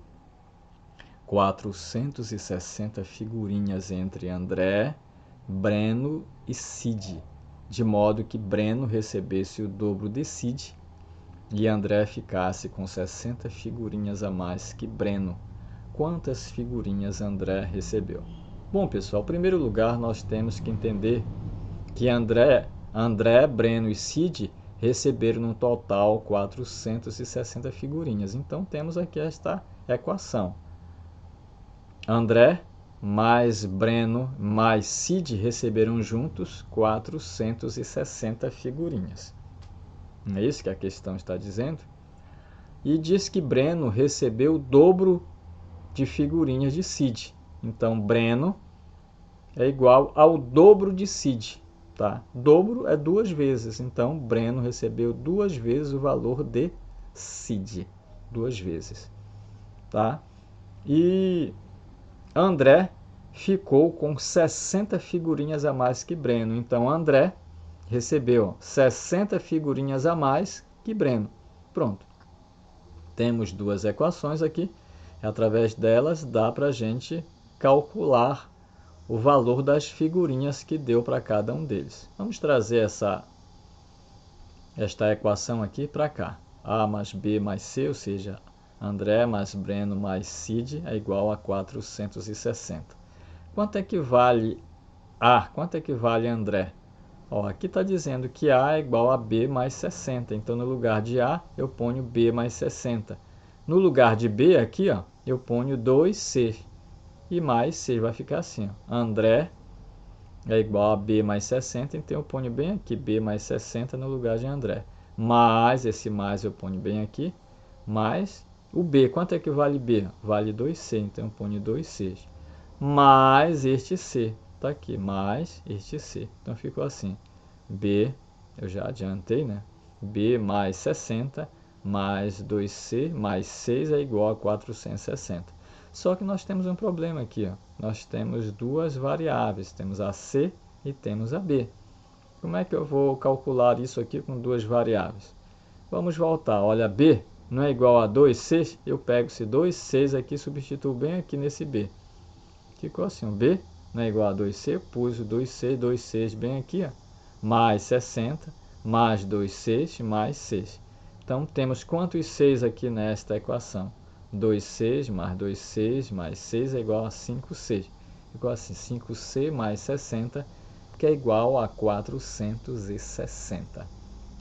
460 figurinhas entre André, Breno e Cid, de modo que Breno recebesse o dobro de Cid e André ficasse com 60 figurinhas a mais que Breno. Quantas figurinhas André recebeu? Bom, pessoal, em primeiro lugar, nós temos que entender que André, Breno e Cid receberam no total 460 figurinhas. Então, temos aqui esta equação. André mais Breno mais Cid receberam juntos 460 figurinhas. Não é isso que a questão está dizendo? E diz que Breno recebeu o dobro de figurinhas de Cid. Então, Breno é igual ao dobro de Cid. Tá? Dobro é 2 vezes. Então, Breno recebeu 2 vezes o valor de Cid. 2 vezes. Tá? E André ficou com 60 figurinhas a mais que Breno. Então, André recebeu 60 figurinhas a mais que Breno. Pronto. Temos 2 equações aqui. Através delas, dá para a gente calcular o valor das figurinhas que deu para cada um deles. Vamos trazer esta equação aqui para cá. A mais B mais C, ou seja, André mais Breno mais Cid é igual a 460. Quanto é que vale A? Quanto é que vale André? Aqui está dizendo que A é igual a B mais 60. Então, no lugar de A, eu ponho B mais 60. No lugar de B, aqui, eu ponho 2C. E mais C vai ficar assim. André é igual a B mais 60. Então, eu ponho bem aqui B mais 60 no lugar de André. Mais, esse mais eu ponho bem aqui. Mais o B. Quanto é que vale B? Vale 2C. Então, eu ponho 2C. Mais este C. Está aqui. Mais este C. Então, ficou assim. B, eu já adiantei, né? B mais 60 mais 2C mais 6 é igual a 460. Só que nós temos um problema aqui. Nós temos 2 variáveis. Temos a C e temos a B. Como é que eu vou calcular isso aqui com 2 variáveis? Vamos voltar. Olha, B não é igual a 2C. Eu pego esse 2C aqui e substituo bem aqui nesse B. Ficou assim. O B não é igual a 2C. Eu pus o 2C, 2C bem aqui, mais 60, mais 2C, mais 6. Então, temos quantos 6 aqui nesta equação? 2C mais 2C mais 6 é igual a 5C. Igual assim, 5C mais 60, que é igual a 460.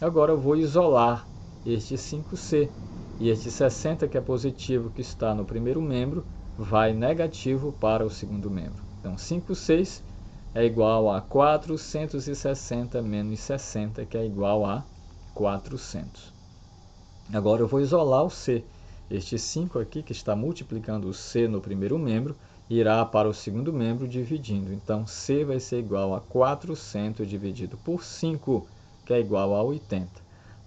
Agora, eu vou isolar este 5C. E este 60, que é positivo, que está no primeiro membro, vai negativo para o segundo membro. Então, 5C é igual a 460 menos 60, que é igual a 400. Agora eu vou isolar o C. Este 5 aqui, que está multiplicando o C no primeiro membro, irá para o segundo membro dividindo. Então, C vai ser igual a 400 dividido por 5, que é igual a 80.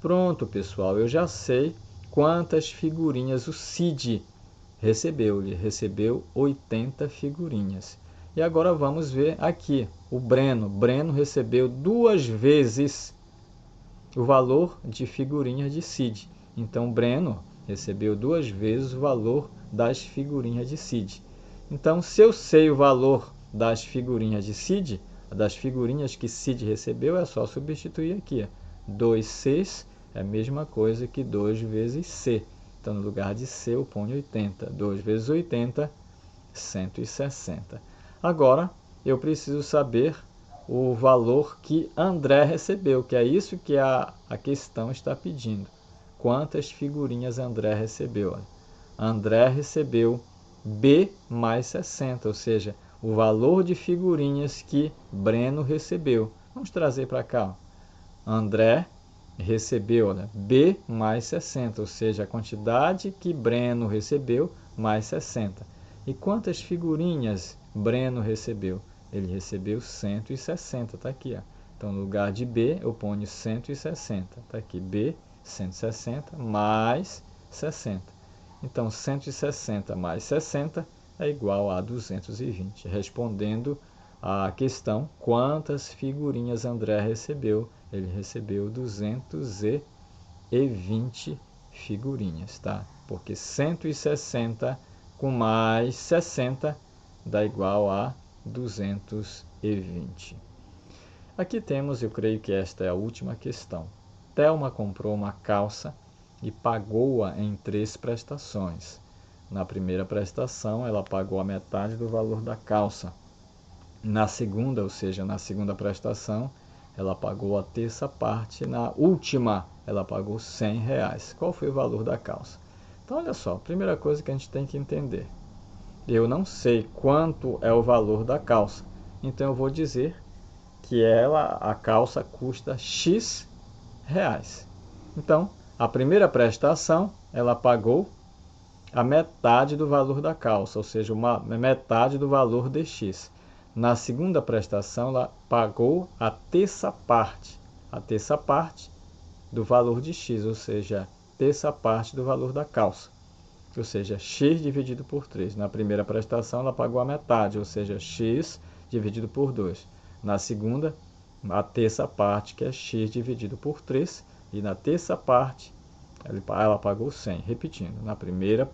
Pronto, pessoal, eu já sei quantas figurinhas o Cid recebeu. Ele recebeu 80 figurinhas. E agora vamos ver aqui o Breno. Breno recebeu 2 vezes o valor de figurinhas de Cid. Então, Breno recebeu 2 vezes o valor das figurinhas de Cid. Então, se eu sei o valor das figurinhas de Cid, das figurinhas que Cid recebeu, é só substituir aqui. 2C é a mesma coisa que 2 vezes C. Então, no lugar de C, eu ponho 80. 2 vezes 80, 160. Agora, eu preciso saber o valor que André recebeu, que é isso que a questão está pedindo. Quantas figurinhas André recebeu? André recebeu B mais 60, ou seja, o valor de figurinhas que Breno recebeu. Vamos trazer para cá. André recebeu B mais 60, ou seja, a quantidade que Breno recebeu mais 60. E quantas figurinhas Breno recebeu? Ele recebeu 160, está aqui. Então, no lugar de B, eu ponho 160. Está aqui, B, 160 mais 60. Então, 160 mais 60 é igual a 220, respondendo a questão, quantas figurinhas André recebeu? Ele recebeu 220 figurinhas, tá? Porque 160 com mais 60 dá igual a 220. Aqui temos, eu creio que esta é a última questão. Thelma comprou uma calça e pagou-a em 3 prestações. Na primeira prestação, ela pagou a metade do valor da calça. Na segunda, ou seja, na segunda prestação, ela pagou a terça parte. Na última, ela pagou R$100. Qual foi o valor da calça? Então, olha só, a primeira coisa que a gente tem que entender. Eu não sei quanto é o valor da calça. Então, eu vou dizer que a calça custa X reais. Então, a primeira prestação, ela pagou a metade do valor da calça, ou seja, metade do valor de X. Na segunda prestação, ela pagou a terça parte do valor de X, ou seja, terça parte do valor da calça, ou seja, X dividido por 3. Na primeira prestação, ela pagou a metade, ou seja, X dividido por 2. Na segunda, a terça parte, que é X dividido por 3. E na terça parte, ela pagou 100. Repetindo, na primeira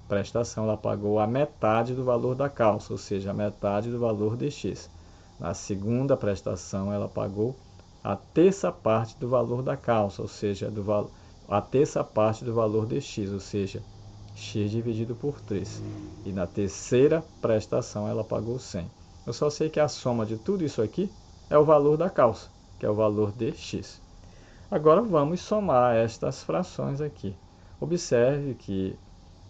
prestação, ela pagou a metade do valor da calça, ou seja, a metade do valor de X. Na segunda prestação, ela pagou a terça parte do valor da calça, ou seja, a terça parte do valor de X, ou seja, X dividido por 3. E na terceira prestação, ela pagou 100. Eu só sei que a soma de tudo isso aqui é o valor da calça, que é o valor de X. Agora vamos somar estas frações aqui. Observe que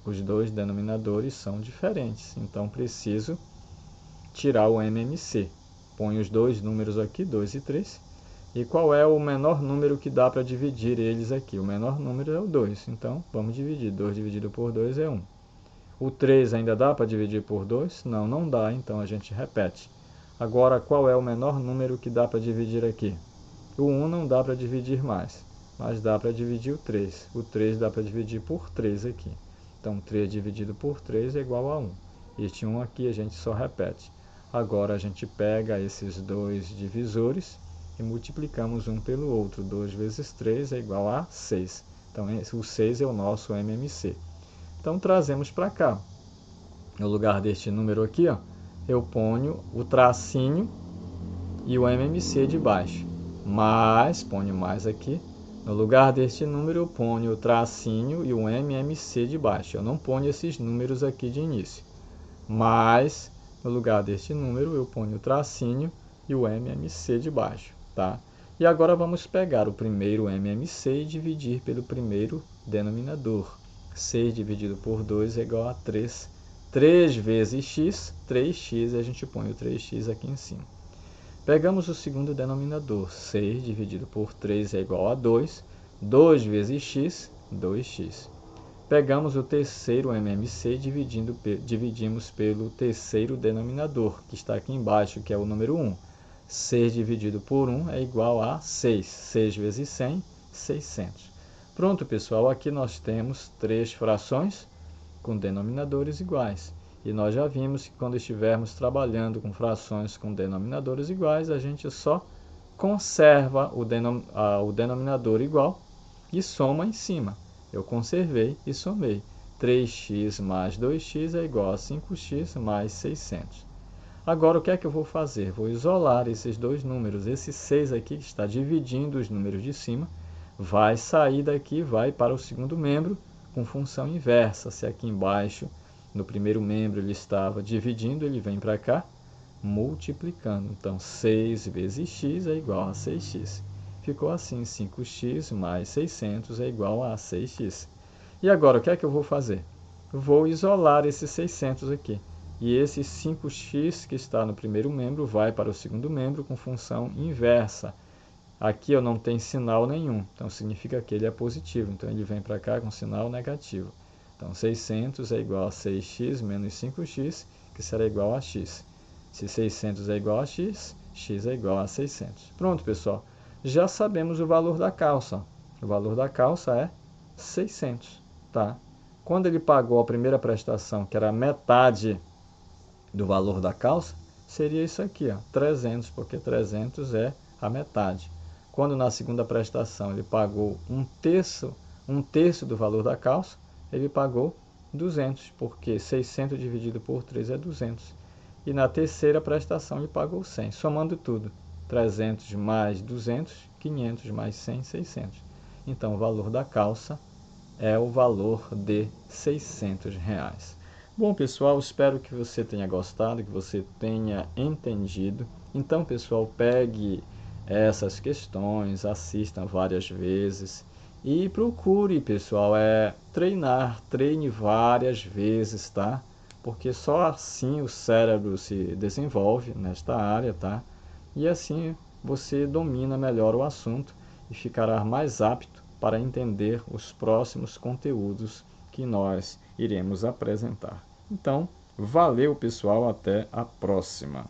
os dois denominadores são diferentes, então preciso tirar o MMC. Ponho os dois números aqui, 2 e 3. E qual é o menor número que dá para dividir eles aqui? O menor número é o 2, então vamos dividir. 2 dividido por 2 é 1. O 3 ainda dá para dividir por 2? Não, não dá, então a gente repete. Agora, qual é o menor número que dá para dividir aqui? O 1 não dá para dividir mais, mas dá para dividir o 3. O 3 dá para dividir por 3 aqui. Então, 3 dividido por 3 é igual a 1. Este 1 aqui a gente só repete. Agora, a gente pega esses dois divisores e multiplicamos um pelo outro. 2 vezes 3 é igual a 6. Então, o 6 é o nosso MMC. Então, trazemos para cá. No lugar deste número aqui, ó, eu ponho o tracinho e o MMC de baixo. Mas, ponho mais aqui, no lugar deste número eu ponho o tracinho e o MMC de baixo. Eu não ponho esses números aqui de início. Mas, no lugar deste número eu ponho o tracinho e o MMC de baixo, tá? E agora vamos pegar o primeiro MMC e dividir pelo primeiro denominador. 6 dividido por 2 é igual a 3. 3 vezes x, 3x, e a gente põe o 3x aqui em cima. Pegamos o segundo denominador, 6 dividido por 3 é igual a 2, 2 vezes x, 2x. Pegamos o terceiro MMC e dividimos pelo terceiro denominador, que está aqui embaixo, que é o número 1. 6 dividido por 1 é igual a 6. 6 vezes 100, 600. Pronto, pessoal, aqui nós temos 3 frações com denominadores iguais. E nós já vimos que quando estivermos trabalhando com frações com denominadores iguais, a gente só conserva o denominador igual e soma em cima. Eu conservei e somei. 3x mais 2x é igual a 5x mais 600. Agora, o que é que eu vou fazer? Vou isolar esses dois números. Esse 6 aqui, que está dividindo os números de cima, vai sair daqui, vai para o segundo membro com função inversa. Se aqui embaixo, no primeiro membro, ele estava dividindo, ele vem para cá, multiplicando. Então, 6 vezes x é igual a 6x. Ficou assim, 5x mais 600 é igual a 6x. E agora, o que é que eu vou fazer? Vou isolar esses 600 aqui. E esse 5x que está no primeiro membro vai para o segundo membro com função inversa. Aqui eu não tenho sinal nenhum, então significa que ele é positivo. Então, ele vem para cá com sinal negativo. Então, 600 é igual a 6x menos 5x, que será igual a x. Se 600 é igual a x, x é igual a 600. Pronto, pessoal. Já sabemos o valor da calça. O valor da calça é 600, tá? Quando ele pagou a primeira prestação, que era metade do valor da calça, seria isso aqui, ó, 300, porque 300 é a metade. Quando na segunda prestação ele pagou um terço do valor da calça, ele pagou 200, porque 600 dividido por 3 é 200. E na terceira prestação ele pagou 100, somando tudo, 300 mais 200, 500 mais 100, 600. Então o valor da calça é o valor de R$ 600. Bom, pessoal, espero que você tenha gostado, que você tenha entendido. Então, pessoal, pegue essas questões, assistam várias vezes e procure, pessoal, treinar, treine várias vezes, tá? Porque só assim o cérebro se desenvolve nesta área, tá? E assim você domina melhor o assunto e ficará mais apto para entender os próximos conteúdos que nós iremos apresentar. Então, valeu, pessoal, até a próxima.